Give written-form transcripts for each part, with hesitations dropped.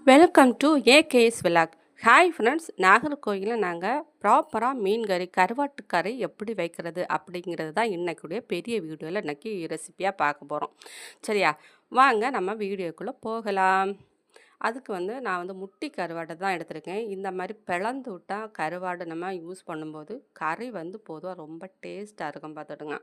Welcome to AKS vlog. Hi friends, நாகர்கோயிலில் நாங்கள் ப்ராப்பராக மீன் கறி கருவாட்டு கறி எப்படி வைக்கிறது அப்படிங்கிறது தான் இன்றைக்குடைய பெரிய வீடியோவில் இன்றைக்கி ரெசிப்பியாக பார்க்க போகிறோம். சரியா, வாங்க நம்ம வீடியோக்குள்ளே போகலாம். அதுக்கு நான் முட்டி கருவாடை தான் எடுத்திருக்கேன். இந்த மாதிரி பிளந்து விட்டால் கருவாடு நம்ம யூஸ் பண்ணும்போது கறி பொதுவாக ரொம்ப டேஸ்ட்டாக இருக்கும் பார்த்துடுங்க.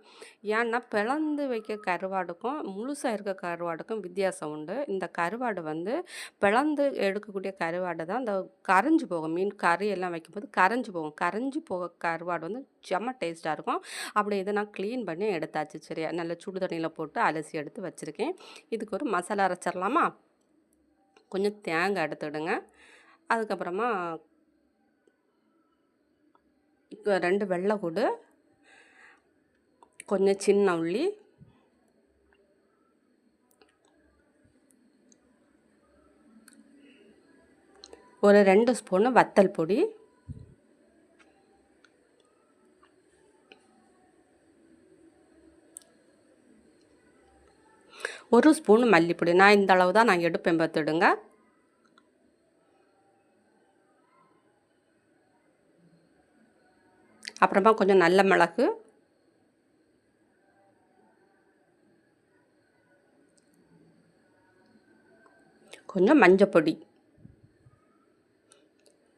ஏன்னா பிளந்து வைக்க கருவாடுக்கும் முழுசாக இருக்க கருவாடுக்கும் வித்தியாசம் உண்டு. இந்த கருவாடு பிளந்து எடுக்கக்கூடிய கருவாடு தான் இந்த கரைஞ்சி போகும். மீன் கறி எல்லாம் வைக்கும்போது கரைஞ்சி போகும். கரைஞ்சி போக கருவாடு செம்ம டேஸ்ட்டாக இருக்கும். அப்படி இதை நான் க்ளீன் பண்ணி எடுத்தாச்சு. சரியா, நல்ல சுடு தண்ணியில் போட்டு அலசி எடுத்து வச்சுருக்கேன். இதுக்கு ஒரு மசாலா அரைச்சிடலாமா? கொஞ்சம் தேங்காய் எடுத்துடுங்க. அதுக்கப்புறமா 2 வெள்ளைப்பூடு, கொஞ்சம் சின்ன உள்ளி, ஒரு 2 ஸ்பூனு வத்தல் பொடி, ஒரு ஸ்பூன் மல்லிப்பொடி. நான் இந்த அளவு தான் நான் எடுப்பேன் பார்த்துடுங்க. அப்புறமா கொஞ்சம் நல்ல மிளகு, கொஞ்சம் மஞ்சப்பொடி.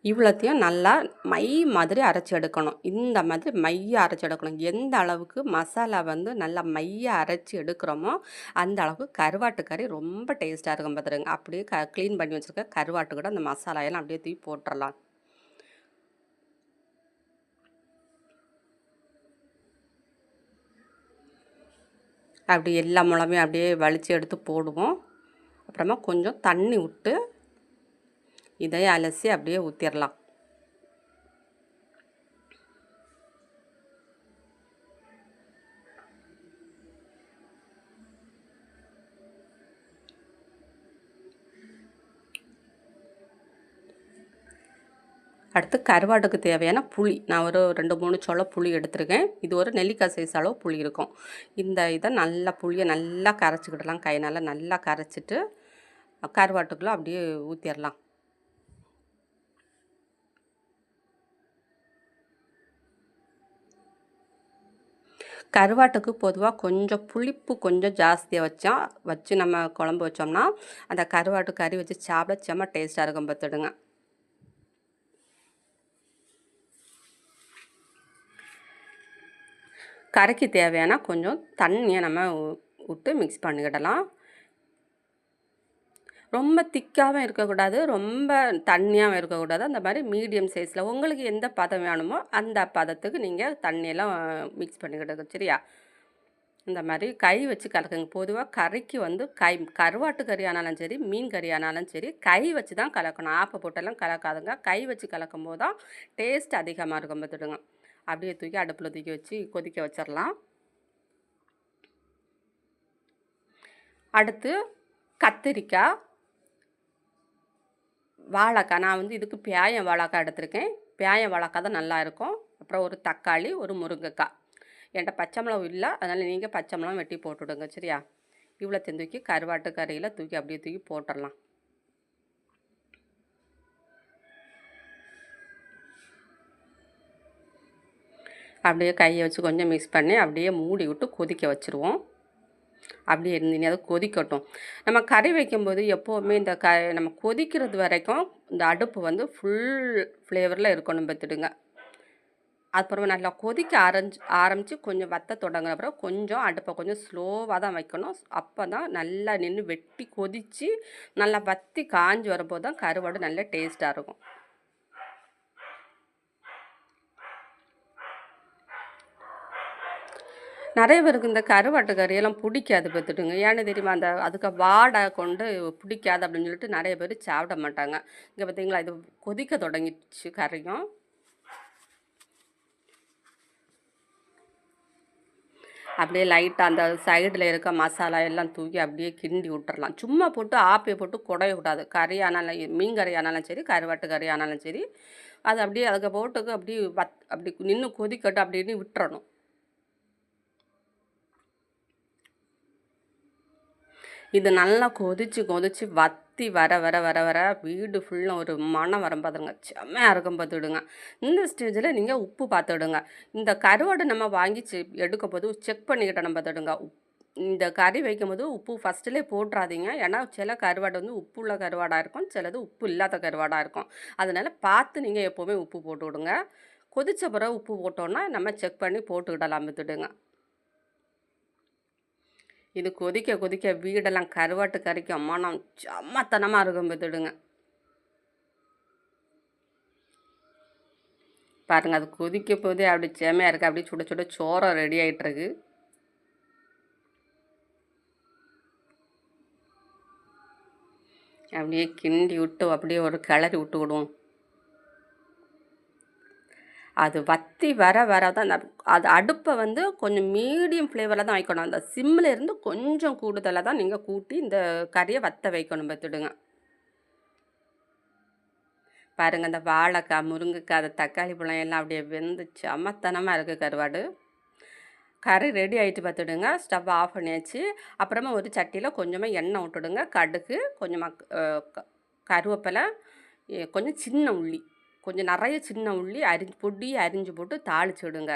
இவ்வளோத்தையும் நல்லா மை மாதிரி அரைச்சி எடுக்கணும். இந்த மாதிரி மைய அரைச்சி எடுக்கணும். எந்த அளவுக்கு மசாலா நல்லா மைய அரைச்சி எடுக்கிறோமோ அந்த அளவுக்கு கருவாட்டு கறி ரொம்ப டேஸ்ட்டாக இருக்கும் பார்த்துருங்க. அப்படியே க்ளீன் பண்ணி வச்சுருக்க கருவாட்டு கூட அந்த மசாலாயெல்லாம் அப்படியே தூக்கி போட்டுடலாம். அப்படி எல்லா மிளகையும் அப்படியே வலித்து எடுத்து போடுவோம். அப்புறமா கொஞ்சம் தண்ணி விட்டு இதை அலசி அப்படியே ஊற்றிடலாம். அடுத்து கருவாட்டுக்கு தேவையான புளி நான் ஒரு 2-3 சொல புளி எடுத்துருக்கேன். இது ஒரு நெல்லிக்காய் சைஸ் அளவு புளி இருக்கும். இதை நல்லா புளியை நல்லா கரைச்சிக்கிடலாம். கையினால் நல்லா கரைச்சிட்டு கருவாட்டுக்குள்ளே அப்படியே ஊற்றிடலாம். கருவாட்டுக்கு பொதுவாக கொஞ்சம் புளிப்பு கொஞ்சம் ஜாஸ்தியாக வச்சு நம்ம குழம்பு வச்சோம்னா அந்த கருவாட்டு கறி வச்சு சாப்பிட செம்ம டேஸ்ட்டாக இருக்கும் பார்த்துடுங்க. கறிக்கு தேவையான கொஞ்சம் தண்ணியை நம்ம விட்டு மிக்ஸ் பண்ணிக்கிடலாம். ரொம்ப திக்காகவும் இருக்கக்கூடாது, ரொம்ப தண்ணியாகவும் இருக்கக்கூடாது. அந்த மாதிரி மீடியம் சைஸில் உங்களுக்கு எந்த பதம் வேணுமோ அந்த பதத்துக்கு நீங்கள் தண்ணியெல்லாம் மிக்ஸ் பண்ணிக்கிடுங்க. சரியா, இந்த மாதிரி கை வச்சு கலக்குங்க. பொதுவாக கறிக்கு கருவாட்டு கறி ஆனாலும் சரி, மீன் கறி ஆனாலும் சரி, கை வச்சு தான் கலக்கணும். ஆப்பை போட்டெல்லாம் கலக்காதுங்க. கை வச்சு கலக்கும் போது தான் டேஸ்ட் அதிகமாக இருக்கும் பார்த்துடுங்க. அப்படியே தூக்கி அடுப்பில் தூக்கி வச்சு கொதிக்க வச்சிடலாம். அடுத்து கத்திரிக்காய், வாழைக்காய். நான் இதுக்கு பேயம் வாழைக்காய் எடுத்திருக்கேன். பேயம் வாழைக்காய் தான் நல்லாயிருக்கும். அப்புறம் ஒரு தக்காளி, ஒரு முருங்கைக்காய். என்கிட்ட பச்சை மிளகு இல்லை, அதனால் நீங்கள் பச்சை மிளகு வெட்டி போட்டுவிடுங்க. சரியா, இவ்வளோத்தையும் தூக்கி கருவாட்டு கறியில் தூக்கி அப்படியே தூக்கி போட்டுடலாம். அப்படியே கையை வச்சு கொஞ்சம் மிக்ஸ் பண்ணி அப்படியே மூடி விட்டு கொதிக்க வச்சுருவோம். அப்படியே இருந்தீங்க அது கொதிக்கட்டும். நம்ம கறி வைக்கும்போது எப்போவுமே இந்த நம்ம கொதிக்கிறது வரைக்கும் இந்த அடுப்பு ஃபுல் ஃப்ளேவரில் இருக்கணும் பார்த்துடுங்க. அப்புறமா நல்லா கொதிக்க ஆரம்பித்து கொஞ்சம் வத்த தொடங்குற அப்புறம் கொஞ்சம் அடுப்பை கொஞ்சம் ஸ்லோவாக தான் வைக்கணும். அப்போ தான் நல்லா நின்று வெட்டி கொதித்து நல்லா வத்தி காஞ்சி வரும்போது தான் கருவாடு நல்ல டேஸ்ட்டாக இருக்கும். நிறைய பேருக்கு இந்த கருவாட்டு கறியெல்லாம் பிடிக்காது பார்த்துட்டுங்க. ஏன்னு தெரியுமா, அதுக்கு வாடை கொண்டு பிடிக்காது அப்படின்னு சொல்லிட்டு நிறைய பேர் சாப்பிட மாட்டாங்க. இங்கே பார்த்தீங்களா, இது கொதிக்க தொடங்கிடுச்சு கறியும். அப்படியே லைட்டாக அந்த சைடில் இருக்க மசாலா எல்லாம் தூக்கி அப்படியே கிண்டி விட்டுறலாம். சும்மா போட்டு ஆப்பையை போட்டு குடையக்கூடாது. கறி ஆனாலும் மீன் கறி ஆனாலும் சரி, கருவாட்டு கறி ஆனாலும் சரி, அது அப்படியே அதுக்கு போட்டுக்கு அப்படி அப்படி நின்று கொதிக்கட்டும் அப்படின்னு விட்டுறணும். இது நல்லா கொதிச்சு கொதிச்சு வத்தி வர வர வர வர வீடு ஃபுல்லாக ஒரு மணம் வரும் பார்த்துடுங்க, செம்மையாக இருக்கும் பார்த்துடுங்க. இந்த ஸ்டேஜில் நீங்கள் உப்பு பார்த்துடுங்க. இந்த கருவாடு நம்ம வாங்கி எடுக்கும் போது செக் பண்ணிக்கிட்டோம் பார்த்துடுங்க. இந்த கறி வைக்கும்போது உப்பு ஃபஸ்ட்டிலே போட்டுறாதீங்க. ஏன்னா சில கருவாடு வந்து உப்பு உள்ள கருவாடாக இருக்கும், சிலது உப்பு இல்லாத கருவாடாக இருக்கும். அதனால் பார்த்து நீங்கள் எப்போவுமே உப்பு போட்டு விடுங்க. கொதித்த பிறகு உப்பு போட்டோன்னா நம்ம செக் பண்ணி போட்டுக்கிடலாம் பார்த்துடுங்க. இது கொதிக்க கொதிக்க வீடெல்லாம் கருவாட்டு கறிக்கு மனம் செம்மத்தனமாக இருக்கும் பார்த்துடுங்க. பாருங்கள், அது கொதிக்க போதே அப்படி செம்மையாக இருக்குது. அப்படி சுட சுட சோறம் ரெடி ஆகிட்டுருக்கு. அப்படியே கிண்டி விட்டு அப்படியே ஒரு கிளறி விட்டு விடுவோம். அது வத்தி வர வர தான் அது அடுப்பை வந்து கொஞ்சம் மீடியம் ஃப்ளேவரில் தான் வைக்கணும். அந்த சிம்மில் இருந்து கொஞ்சம் கூடுதலாக தான் நீங்கள் கூட்டி இந்த கறியை வத்த வைக்கணும் பார்த்துடுங்க. பாருங்கள், அந்த வாழைக்காய், முருங்கைக்காய், அந்த தக்காளி பழம் எல்லாம் அப்படியே வெந்து செம்மத்தனமாக இருக்குது கருவாடு. கறி ரெடி ஆகிட்டு பார்த்துடுங்க. ஸ்டவ் ஆஃப் பண்ணியாச்சு. அப்புறமா ஒரு சட்டியில் கொஞ்சமாக எண்ணெய் விட்டுடுங்க. கடுகு, கொஞ்சமாக கருவேப்பிலை, கொஞ்சம் சின்ன உள்ளி, கொஞ்சம் நிறைய சின்ன உள்ளி பொடி அரிஞ்சு போட்டு தாளிச்சு விடுங்க.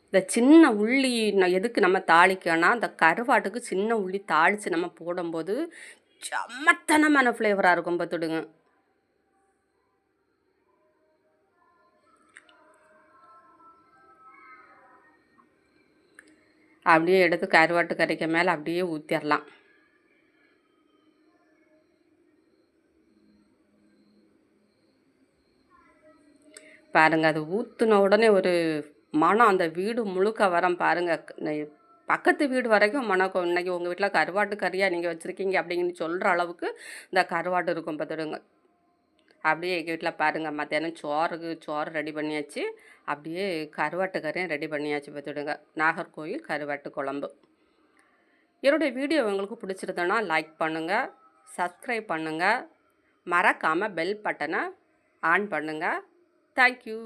இந்த சின்ன உள்ளி எதுக்கு நம்ம தாளிக்கன்னா, அந்த கருவாட்டுக்கு சின்ன உள்ளி தாளித்து நம்ம போடும்போது செம்மத்தனமான ஃப்ளேவராக இருக்கும் பார்த்துடுங்க. அப்படியே எடுத்து கருவாட்டு கறிக்கு மேலே அப்படியே ஊற்றிடலாம். பாருங்கள், அது ஊற்றின உடனே ஒரு மனம் அந்த வீடு முழுக்க வரம் பாருங்கள். பக்கத்து வீடு வரைக்கும் மணக்கும். இன்றைக்கி உங்கள் வீட்டில் கருவாட்டு கறியாக நீங்கள் வச்சுருக்கீங்க அப்படிங்கன்னு சொல்கிற அளவுக்கு இந்த கருவாடு இருக்கும் பார்த்துடுங்க. அப்படியே எங்கள் வீட்டில் பாருங்கள், மத்தியானம் சோறு ரெடி பண்ணியாச்சு. அப்படியே கருவாட்டு கறியும் ரெடி பண்ணியாச்சு பார்த்துடுங்க. நாகர்கோவில் கருவாட்டு குழம்பு. என்னுடைய வீடியோ உங்களுக்கு பிடிச்சிருந்தோன்னா லைக் பண்ணுங்கள், சப்ஸ்கிரைப் பண்ணுங்கள், மறக்காமல் பெல் பட்டனை ஆன் பண்ணுங்கள். தேங்க்யூ.